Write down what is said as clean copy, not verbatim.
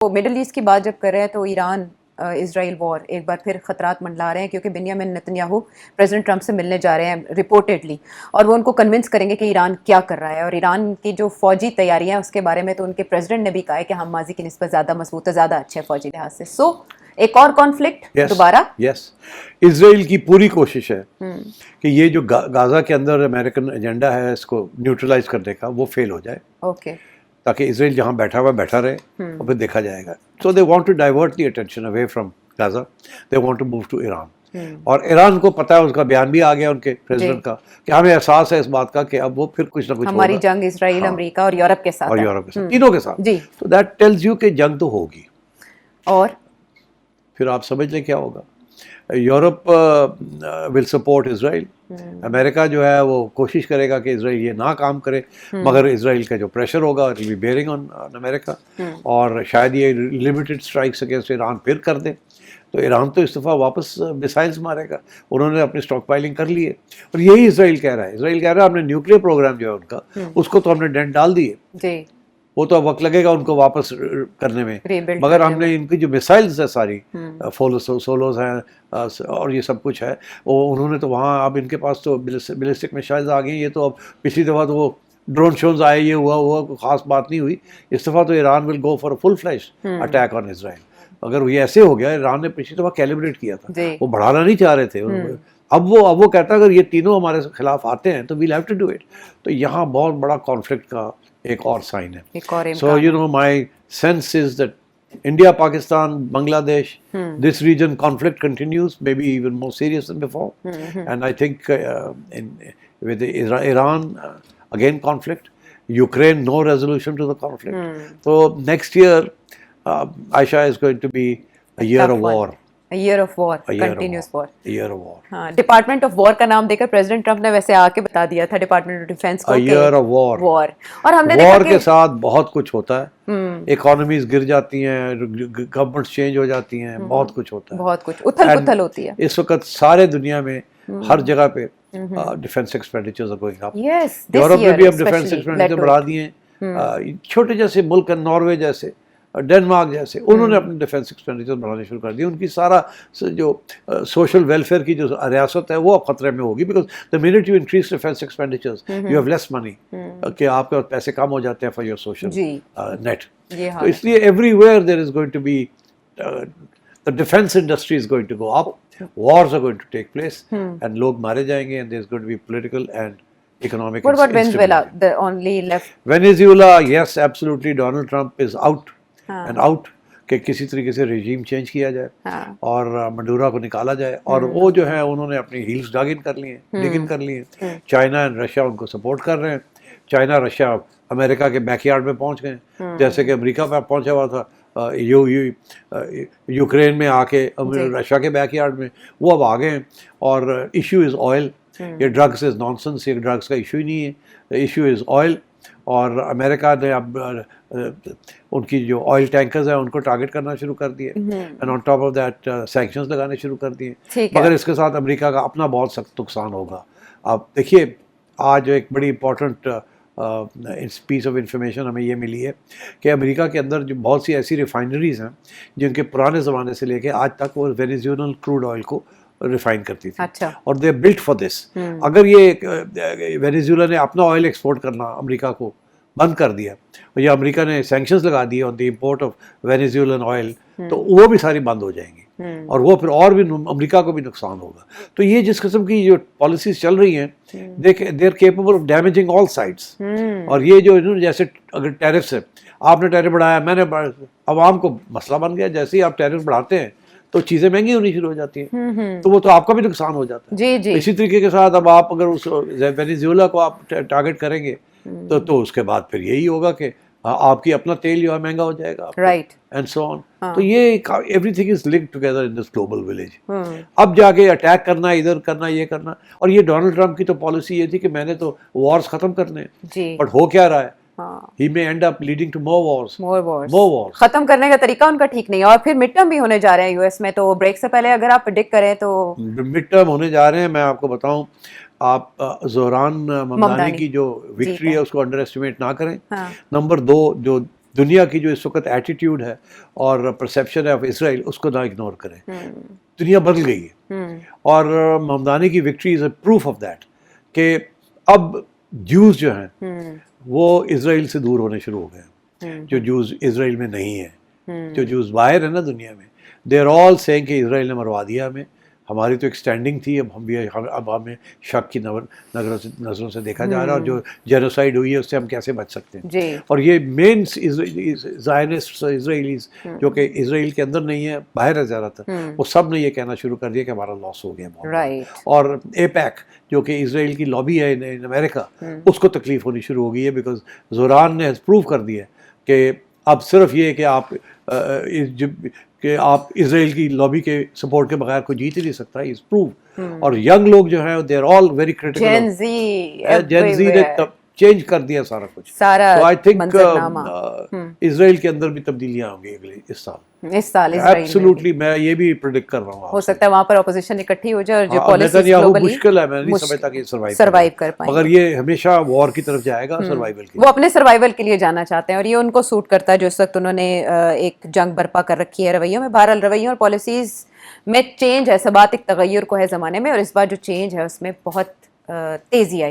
وہ middle asset کی بات جب کر رہے ہیں تو ایران اسرائیل وار ایک بار پھر خطرات منڈلا رہے ہیں، کیونکہ بنیامین نتنیاہو پریزیڈنٹ ٹرمپ سے ملنے جا رہے ہیں رپورٹڈلی، اور وہ ان کو کنونس کریں گے کہ ایران کیا کر رہا ہے، اور ایران کی جو فوجی تیاریاں ہیں اس کے بارے میں تو ان کے پریزیڈنٹ نے بھی کہا ہے کہ ہم ماضی کی نسبت زیادہ مضبوط ہے، زیادہ اچھے فوجی لحاظ سے. سو ایک اور کانفلکٹ دوبارہ. یس، اسرائیل کی پوری کوشش ہے کہ یہ جو غازہ کے اندر امریکن ایجنڈا ہے اس کو نیوٹرلائز کرنے کا وہ فیل ہو جائے، اوکے، تاکہ اسرائیل جہاں بیٹھا ہوا بیٹھا رہے اور پھر دیکھا جائے گا. So they want to divert the attention away from Gaza, they want to move to Iran. اور ایران کو پتہ ہے، اس کا بیان بھی آ گیا ان کے پریزیڈنٹ کا، کہ ہمیں احساس ہے اس بات کا کہ اب وہ پھر کچھ نہ کچھ ہماری جنگ اسرائیل، امریکہ اور یورپ کے ساتھ، اور یورپ کے ساتھ، تینوں کے ساتھ. تو دیٹ ٹیلز یو کہ جنگ تو ہوگی. اور پھر آپ سمجھ لیں کیا ہوگا. یورپ ول سپورٹ اسرائیل، امریکہ جو ہے وہ کوشش کرے گا کہ اسرائیل یہ نہ کام کرے، مگر اسرائیل کا جو پریشر ہوگا it will be bearing on America, اور شاید یہ لمیٹڈ اسٹرائکس اگینسٹ ایران پھر کر دیں. تو ایران تو اس دفعہ واپس میسائلز مارے گا، انہوں نے اپنی اسٹاک پائلنگ کر لی ہے. اور یہی اسرائیل کہہ رہا ہے، اسرائیل کہہ رہا ہے ہم نے نیوکلیئر پروگرام جو ہے ان کا اس کو تو ہم نے ڈینٹ ڈال دیے، وہ تو اب وقت لگے گا ان کو واپس کرنے میں، مگر ہم نے ان کی جو میسائلز ہے ساری سولوز ہیں اور یہ سب کچھ ہے، وہ انہوں نے تو وہاں اب ان کے پاس تو بلسٹک میسائلز آ گئی ہیں. یہ تو اب پچھلی دفعہ تو وہ ڈرون شوز آئے، یہ ہوا کوئی خاص بات نہیں ہوئی. اس دفعہ تو Iran will go for full flash attack on Israel. اگر یہ ایسے ہو گیا، ایران نے پچھلی دفعہ کیلیبریٹ کیا تھا، وہ بڑھانا نہیں چاہ رہے تھے. اب وہ کہتا ہے اگر یہ تینوں ہمارے خلاف آتے ہیں تو we'll have to do it. تو یہاں بہت بڑا کانفلکٹ کا ایک اور سائن ہے. So you know my sense is that India, Pakistan, Bangladesh, this region conflict continues, maybe even more serious than before. And I think with Iran, again conflict, Ukraine, no resolution to the conflict. So next year, Aisha, is going to be a year of war. A year of war, continuous war. A year of war. ہاں، department of war کا نام دے کر president Trump نے ویسے آ کے بتا دیا تھا ڈپارٹمنٹ آف ڈیفینس کو، A year of war. وار. اور ہم نے وار کے ساتھ بہت کچھ ہوتا ہے، اکانومیز گر جاتی ہیں، گورنمنٹس چینج ہو جاتی ہیں، بہت کچھ ہوتا ہے، بہت کچھ اتھل پتھل ہوتی ہے. اس وقت سارے دنیا میں ہر جگہ پہ defence expenditures are going up. Europe میں بھی اب ڈیفینس ایکسپینڈیچر بڑھا دیے ہیں. چھوٹے جیسے ملک ہیں، ناروے جیسے، ڈینمارک جیسے، انہوں نے اپنے ڈیفینس ایکسپینڈیچر بڑھانے شروع کر دیے. ان کی سارا جو سوشل ویلفیئر کی جو ریاست ہے وہ اب خطرے میں ہوگی، because the minute you increase defence expenditures you have less money, کہ آپ کے پاس پیسے کم ہو جاتے ہیں فار یور سوشل نیٹ. تو اس لیے everywhere there is going to be the defense industry is going to go up, wars are going to take place, and log mare jayenge, and there's going to be political and economic. What about Venezuela, the only left? Venezuela, yes, absolutely. Donald Trump is out and out کہ کسی طریقے سے regime change کیا جائے اور مڈورا کو نکالا جائے. اور وہ جو ہے انہوں نے اپنی ہیلز ڈگن کر لی ہیں. چائنا اینڈ رشیا ان کو سپورٹ کر رہے ہیں. چائنا رشیا امریکہ کے بیک یارڈ میں پہنچ گئے، جیسے کہ امریکہ میں پہنچا ہوا تھا یوکرین میں آ کے رشیا کے بیک یارڈ میں، وہ اب آ گئے ہیں. اور ایشو از آئل. یہ ڈرگس از نان سنس، یہ ڈرگس کا ایشو ہی نہیں ہے، ایشو از آئل. اور امریکہ نے اب ان کی جو آئل ٹینکرز ہیں ان کو ٹارگٹ کرنا شروع کر دیے، and on top of that sanctions لگانے شروع کر دیے. مگر اس کے ساتھ امریکہ کا اپنا بہت سخت نقصان ہوگا. اب دیکھیے، آج ایک بڑی امپورٹنٹ پیس آف انفارمیشن ہمیں یہ ملی ہے کہ امریکہ کے اندر جو بہت سی ایسی ریفائنریز ہیں جن کے پرانے زمانے سے لے کے آج تک وہ وینیزویلن کروڈ آئل کو ریفائن کرتی تھی، اور دے بلٹ فار دس. اگر یہ وینیزویلا نے اپنا آئل ایکسپورٹ کرنا امریکہ کو بند کر دیا، اور یہ امریکہ نے سینکشنز لگا دیے آن دی امپورٹ آف وینیزویلن آئل، تو وہ بھی ساری بند ہو جائیں گی، اور وہ پھر اور بھی امریکہ کو بھی نقصان ہوگا. تو یہ جس قسم کی جو پالیسیز چل رہی ہیں، they are capable of damaging all sides. اور یہ جو جیسے اگر ٹیرفس ہے، آپ نے ٹیرف بڑھایا، میں نے عوام کو مسئلہ بن گیا. جیسے ہی آپ ٹیرف بڑھاتے ہیں تو چیزیں مہنگی ہونی شروع ہو جاتی ہیں، تو وہ تو آپ کا بھی نقصان ہو جاتا ہے. اسی طریقے کے ساتھ اب آپ اگر اس وینیزویلا کو آپ ٹارگٹ کریں گے تو اس کے بعد پھر یہی ہوگا کہ آپ کی اپنا تیل جو ہے مہنگا ہو جائے گا، رائٹ، اینڈ سو آن. تو یہ every thing is linked together in this global village. اب جا کے اٹیک کرنا، ادھر کرنا، یہ کرنا. اور یہ ڈونلڈ ٹرمپ کی تو پالیسی یہ تھی کہ میں نے تو وارز ختم کرنے ہیں، بٹ ہو کیا رہا ہے؟ He may end up leading to more wars. More wars. ختم کرنے کا طریقہ ان کا ٹھیک نہیں ہے. اور پھر مڈ ٹرم بھی ہونے جا رہے ہیں یو ایس میں، تو بریک سے پہلے اگر آپ پریڈکٹ کریں تو مڈ ٹرم ہونے جا رہے ہیں. میں آپ کو بتاؤں، آپ زہران ممدانی کی جو وکٹری ہے اس کو انڈر ایسٹیمیٹ نہ کریں. نمبر 2، جو دنیا کی جو اس وقت ایٹیٹیوڈ ہے اور پرسیپشن ہے آف اسرائیل اس کو نہ اگنور کریں. دنیا بدل گئی ہے اور ممدانی کی victory is a proof of that کہ اب جوز جو ہیں وہ اسرائیل سے دور ہونے شروع ہو گئے ہیں. جو جوز اسرائیل میں نہیں ہیں, جو جوز باہر ہیں نا دنیا میں, دے آر آل سیئنگ کہ اسرائیل نے مروا دیا ہمیں, ہماری تو ایک اسٹینڈنگ تھی, اب ہم بھی اب ہمیں شک کی نظروں سے دیکھا جا رہا ہے, اور جو جینوسائڈ ہوئی ہے اس سے ہم کیسے بچ سکتے ہیں. اور یہ مین زائنسٹ اسرائیلیز جو کہ اسرائیل کے اندر نہیں ہے, باہر ہے زیادہ تر, وہ سب نے یہ کہنا شروع کر دیا کہ ہمارا لاس ہو گیا. اور APEC جو کہ اسرائیل کی لابی ہے ان امریکہ, اس کو تکلیف ہونی شروع ہو گئی ہے, بیکاز زوران نے پروو کر دیا کہ اب صرف یہ کہ آپ اسرائیل کی لابی کے سپورٹ کے بغیر کوئی جیت ہی نہیں سکتا, از پروو. اور ینگ لوگ جو ہیں they are all very critical. Gen Z نے چینج کر دیا سارا کچھ. تو آئی تھنک اسرائیل کے اندر بھی تبدیلیاں ہوں گی اس سال ایبسولوٹلی. میں یہ بھی پریڈکٹ کر رہا ہوں, ہو سکتا ہے وہاں پر اپوزیشن اکٹھی ہو جائے اور جو پالیسیز گلوبلی مشکل ہے, میں نہیں سمجھتا کہ سروائیو کر پائیں, مگر یہ ہمیشہ وار کی طرف جائے گا سروائیول کے. وہ اپنے سروائیول کے لیے جانا چاہتے ہیں اور یہ ان کو سوٹ کرتا ہے جو اس وقت انہوں نے ایک جنگ برپا کر رکھی ہے رویوں میں. بہرحال رویوں اور پالیسیز میں چینج ہے, ثبات ایک تغیر کو ہے زمانے میں, اور اس بار جو چینج ہے اس میں بہت تیزی آئی.